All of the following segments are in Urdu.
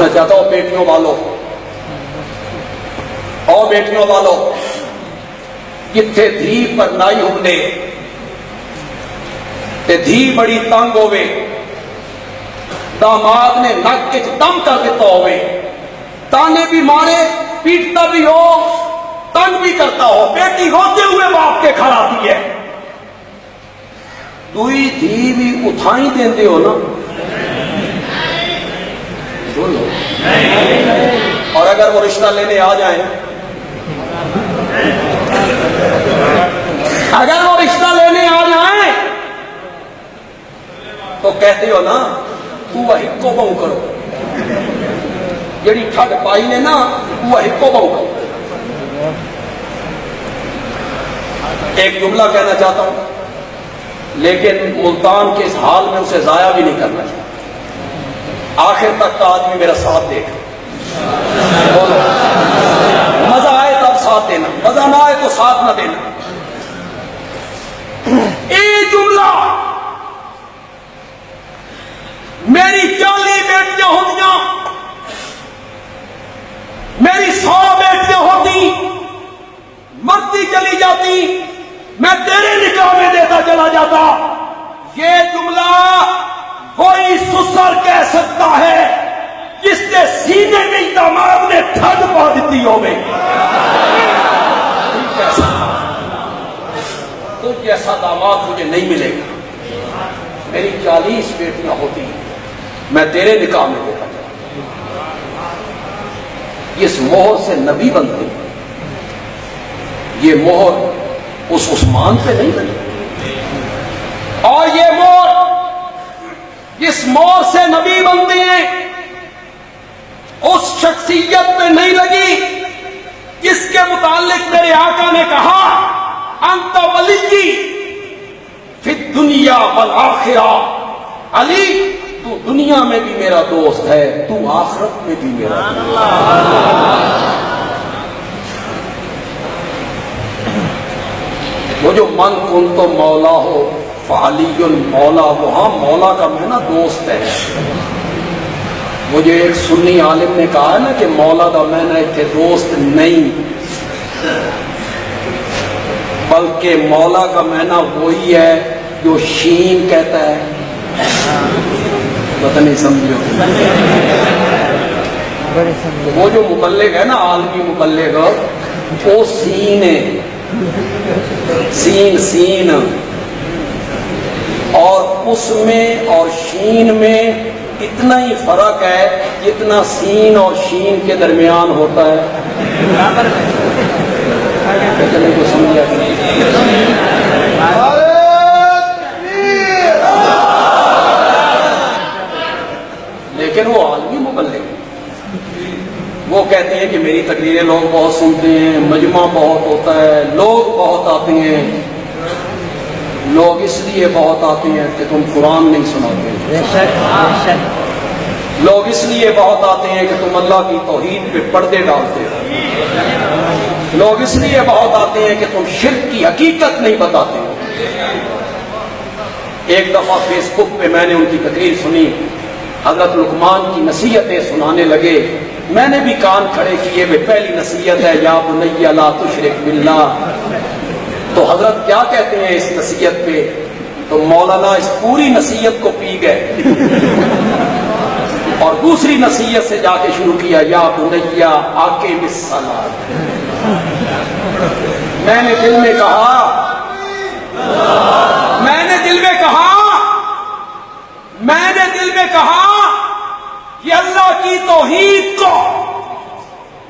کہنا چاہتا ہوں بیٹیوں والوں اور بیٹیوں والوں کتنے دھی پر نائی ہوندے تے دھی بڑی تنگ ہوئے داماد نے نک کے دم کر دیتا ہوئے تانے بھی مارے پیٹتا بھی ہو تنگ بھی کرتا ہو بیٹی روتے ہوئے باپ کے گھر آتی ہے دوئی دھی بھی اٹھائی دیندے ہو نا بولو اور اگر وہ رشتہ لینے آ جائیں اگر وہ رشتہ لینے آ جائیں تو کہتے ہو نا تو ہکو بہو کرو جڑی ٹھڈ پائی نے نا وہ ہکو بہو کرو ایک جملہ کہنا چاہتا ہوں لیکن ملتان کے اس حال میں اسے ضائع بھی نہیں کرنا چاہتا آخر تک کا آدمی میرا ساتھ دے بولو مزہ آئے تب ساتھ دینا مزہ نہ آئے تو ساتھ نہ دینا ایک جملہ میری 40 بیٹیاں ہوتیاں میری 100 بیٹیاں ہوتی مرتی چلی جاتی میں تیرے نکاح میں دیتا چلا جاتا یہ جملہ کوئی سسر کہہ سکتا ہے جس کے سینے میں داماد نے ٹھڈ پا دیتی ہو گئی تو جیسا داماد مجھے نہیں ملے گا میری 40 بیٹیاں ہوتی میں تیرے نکاح میں دیتا چلا اس مہر سے نبی بنتے یہ مہر اس عثمان پہ نہیں لگی اور یہ مہر جس مہر سے نبی بنتے ہیں اس شخصیت پہ نہیں لگی جس کے متعلق میرے آقا نے کہا انت ولی فی الدنیا والآخرہ علی تو دنیا میں بھی میرا دوست ہے تو آخرت میں بھی میرا دوست ہے وہ جو من کن تو مولا ہو فعلی مولا وہاں مولا کا معنی دوست ہے مجھے ایک سنی عالم نے کہا ہے نا کہ مولا کا معنی کہ دوست نہیں بلکہ مولا کا معنی وہی ہے جو شین کہتا ہے پتہ نہیں سمجھو وہ جو مبلغ ہے نا عالمی مبلغ وہ سین ہے سین اور اس میں اور شین میں اتنا ہی فرق ہے جتنا سین اور شین کے درمیان ہوتا ہے کو سمجھا لیکن وہ عالمی مبلغ وہ کہتے ہیں کہ میری تقریریں لوگ بہت سنتے ہیں مجمع بہت ہوتا ہے لوگ بہت آتے ہیں لوگ اس لیے بہت آتے ہیں کہ تم قرآن نہیں سناتے لوگ اس لیے بہت آتے ہیں کہ تم اللہ کی توحید پہ پردے ڈالتے ہو لوگ اس لیے بہت آتے ہیں کہ تم شرک کی حقیقت نہیں بتاتے ہو ایک دفعہ فیس بک پہ میں نے ان کی تقریر سنی حضرت لقمان کی نصیحتیں سنانے لگے میں نے بھی کان کھڑے کیے پہلی نصیحت ہے یا بنی لا تشرک باللہ تو حضرت کیا کہتے ہیں اس نصیحت پہ تو مولانا اس پوری نصیحت کو پی گئے اور دوسری نصیحت سے جا کے شروع کیا یا بنی اقیم الصلاۃ میں نے دل میں کہا کہ اللہ کی توحید کو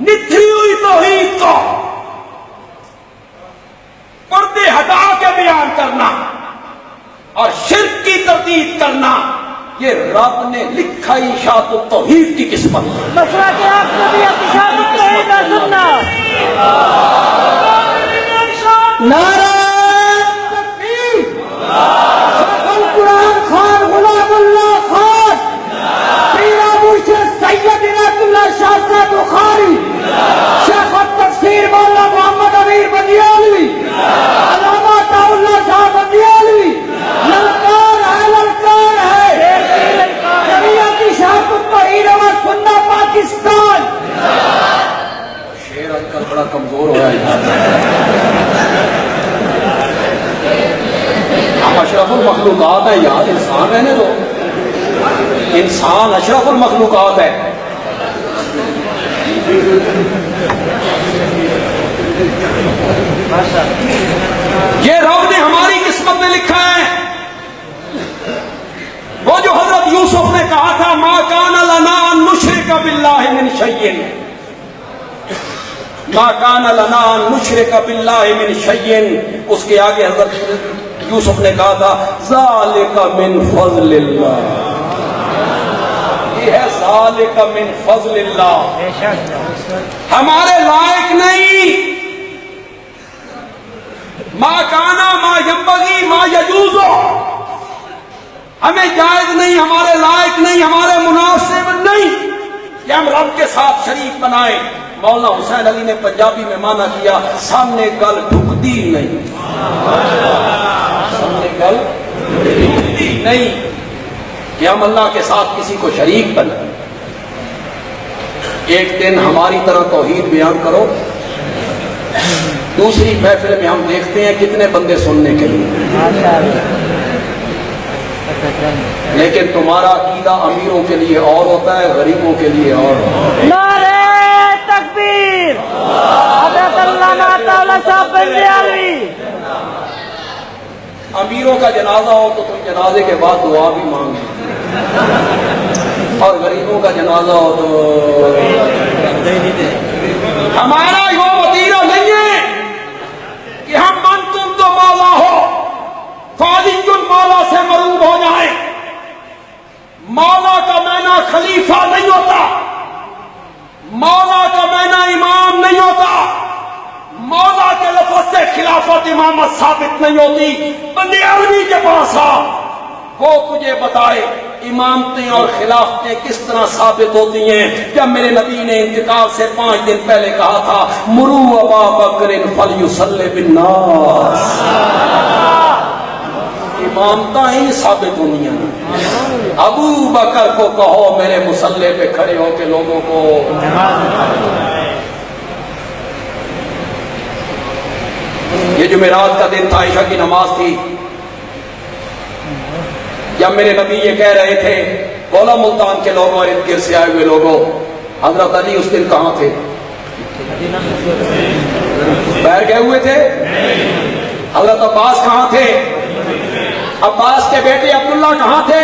نتھی ہوئی توحید کو پردے ہٹا کے بیان کرنا اور شرک کی تردید کرنا یہ رب نے لکھا اشاعت التوحید کی قسمت مسئلہ کہ آپ کو بھی اشاعت التوحید کا سننا نعرہ تکبیر القرآن خان غلام اللہ خان پیر مرشد سید عنایت اللہ شاہ صاحب بخاری شیخ التفسیر مولانا محمد امیر بندیالوی علامہ عطا اللہ صاحب بندیالوی للکار ہے جمعیت اشاعت التوحید و سنت المخلوقات ہے یار، انسان رہنے دو، انسان اشرف المخلوقات ہے۔ یہ رب نے ہماری قسمت میں لکھا ہے، وہ جو حضرت یوسف نے کہا تھا ما کان لنا ان نشرک باللہ من شیء، ما کان لنا ان نشرک باللہ من شیء، اس کے آگے حضرت یوسف نے کہا تھا ذالک من فضل اللہ، یہ ہے ذالک من فضل اللہ، ہمارے لائق نہیں، ما کانا ما ینبغی ما یجوز، ہمیں جائز نہیں، ہمارے لائق نہیں، ہمارے مناسب نہیں کہ ہم رب کے ساتھ شریک بنائیں۔ مولانا حسین علی نے پنجابی میں مانا کیا سامنے گل ڈھکتی نہیں، سامنے گل ڈھکتی نہیں کہ ہم اللہ کے ساتھ کسی کو شریک بنائیں۔ ایک دن ہماری طرح توحید بیان کرو، دوسری محفل میں ہم دیکھتے ہیں کتنے بندے سننے کے لیے، لیکن تمہارا عقیدہ امیروں کے لیے اور ہوتا ہے، غریبوں کے لیے اور ہوتا ہے۔ نعرہ تکبیر، حضرت علامہ عطاءاللہ صاحب بندیالوی۔ امیروں کا جنازہ ہو تو تم جنازے کے بعد دعا بھی مانگو، اور غریبوں کا جنازہ ہو تو ہمارا یہ وطیرہ نہیں ہے کہ ہم من تم تو مولا ہو، فاضل مولا سے مروب ہو جائیں۔ مولا کا معنی خلیفہ نہیں ہوتا، مولا کا معنی امام نہیں ہوتا، مولا کے لفظ سے خلافت امامت ثابت نہیں ہوتی۔ بندیالوی کے پاس آ، وہ تجھے بتائے امامتیں اور خلافتیں کس طرح ثابت ہوتی ہیں۔ جب میرے نبی نے انتقال سے 5 دن پہلے کہا تھا مرو ابا بکر فلیصلی بالناس، امامتیں ہی ثابت ہونی ہیں۔ ابو بکر کو کہو میرے مصلی پہ کھڑے ہو کے لوگوں کو، یہ جمعرات کا دن تھا، عشاء کی نماز تھی، جب میرے نبی یہ کہہ رہے تھے بولا ملتان کے لوگوں اور ارد گرد سے آئے ہوئے لوگوں، حضرت علی اس دن کہاں تھے؟ باہر گئے ہوئے تھے؟ حضرت عباس کہاں تھے؟ عباس کے بیٹے عبداللہ کہاں تھے؟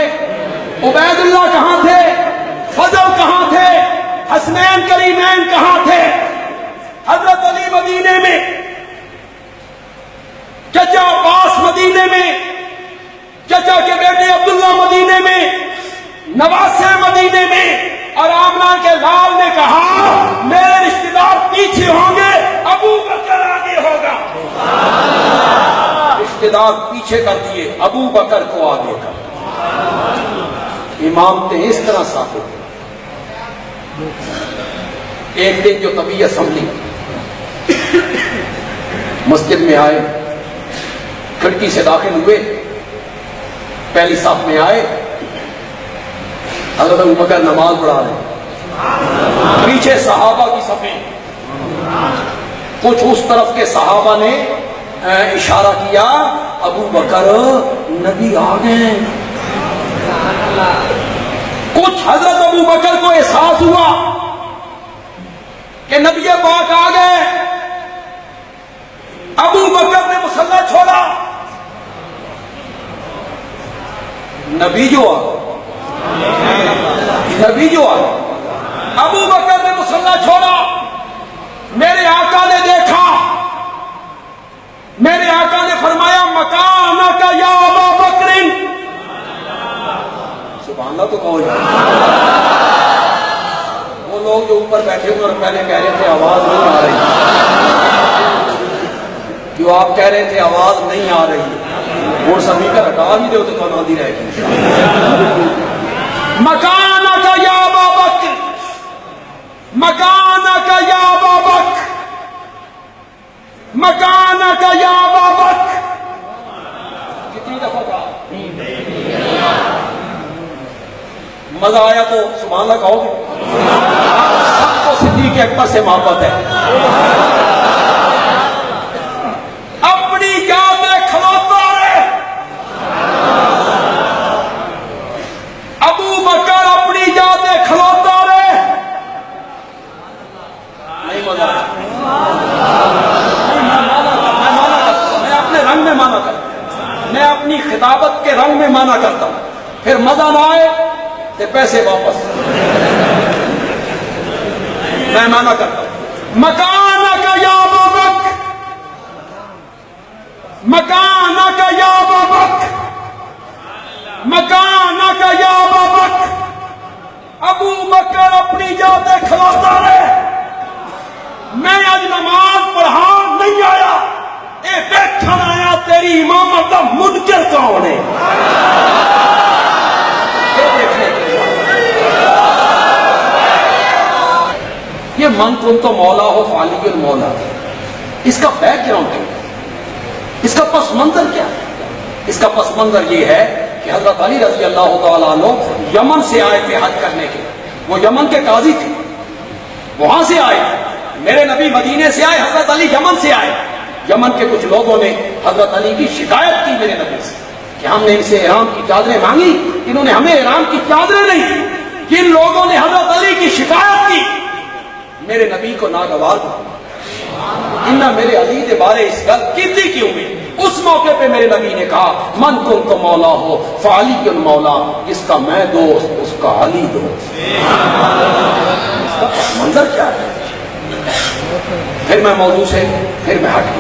عبید اللہ کہاں تھے؟ فضل کہاں تھے؟ حسنین کریمین کہاں تھے؟ حضرت علی مدینے میں، چچا عباس مدینے میں، چچا کے بیٹے عبداللہ مدینے میں، نواسے مدینے میں، اور آمنہ کے لال نے کہا میرے رشتہ دار پیچھے ہوں گے، ابو بکر آگے ہوگا۔ رشتہ دار پیچھے کر دیے، ابو بکر کو آگے کر۔ امامتیں اس طرح ثابت۔ ایک دن جو طبی اسمبلی مسجد میں آئے، کھڑکی سے داخل ہوئے، پہلی صف میں آئے، حضرت ابو بکر نماز پڑھا رہے، پیچھے صحابہ کی صفیں، کچھ اس طرف کے صحابہ نے اشارہ کیا ابو بکر نبی آ گئے۔ کچھ حضرت ابو بکر کو احساس ہوا کہ نبی پاک آ گئے، ابو بکر نے مصلی چھوڑا، نبی جو آ ابو بکر نے مصلی چھوڑا۔ میرے آقا نے دیکھا، میرے آقا نے فرمایا مکانک یا ابا بکر، سبحان اللہ تو کہو جائے۔ وہ لوگ جو اوپر بیٹھے ہوئے اور پہلے کہہ رہے تھے آواز نہیں آ رہی، جو آپ کہہ رہے تھے آواز نہیں آ رہی، اور سبھی کا ہٹا بھی دو تو کون آدھی رہ گئی۔ مکانک یا ابا بکر، مکانک یا ابا بکر، مکانک یا ابا بکر، کتنی دفعہ کہا؟ مزہ آیا تو سبحان اللہ کہو گے؟ سب کو صدیق اکبر سے محبت ہے۔ اپنی یاد میں کھلوتا ہے، مزہ نہ آئے تے پیسے واپس. میں مانا کرتا ہوں مکانک یا ابا بکر، مکانک یا ابا بکر، مکانک یا ابا بکر. ابو بکر اپنی جاتے کھلاتا رہے، میں آج نماز پڑھان نہیں آیا، اے بیٹھن آیا تیری امامت کا منکر کون ہے. یہ من کن تو مولا ہو فالی المولا، اس کا بیک گراؤنڈ کیا ہے؟ اس کا پس منظر کیا ہے؟ اس کا پس منظر یہ ہے کہ حضرت علی رضی اللہ تعالیٰ عنہ یمن سے آئے تھے حج کرنے کے. وہ یمن کے قاضی تھے، وہاں سے آئے. میرے نبی مدینے سے آئے، حضرت علی یمن سے آئے. یمن کے کچھ لوگوں نے حضرت علی کی شکایت کی میرے نبی سے کہ ہم نے ان سے احرام کی چادریں مانگی، انہوں نے ہمیں احرام کی چادریں نہیں دی. کن لوگوں نے حضرت علی کی شکایت کی؟ میرے نبی کو ناگوار ہوا. انہاں میرے علی دے بارے اس گل کیتی کیوں میں؟ اس موقع پہ میرے نبی نے کہا من کن تو مولا ہو فعلی المولا، جس کا میں دوست اس کا علی دوست. اس کا منظر کیا ہے؟ پھر میں موضوع سے پھر میں ہٹ گیا.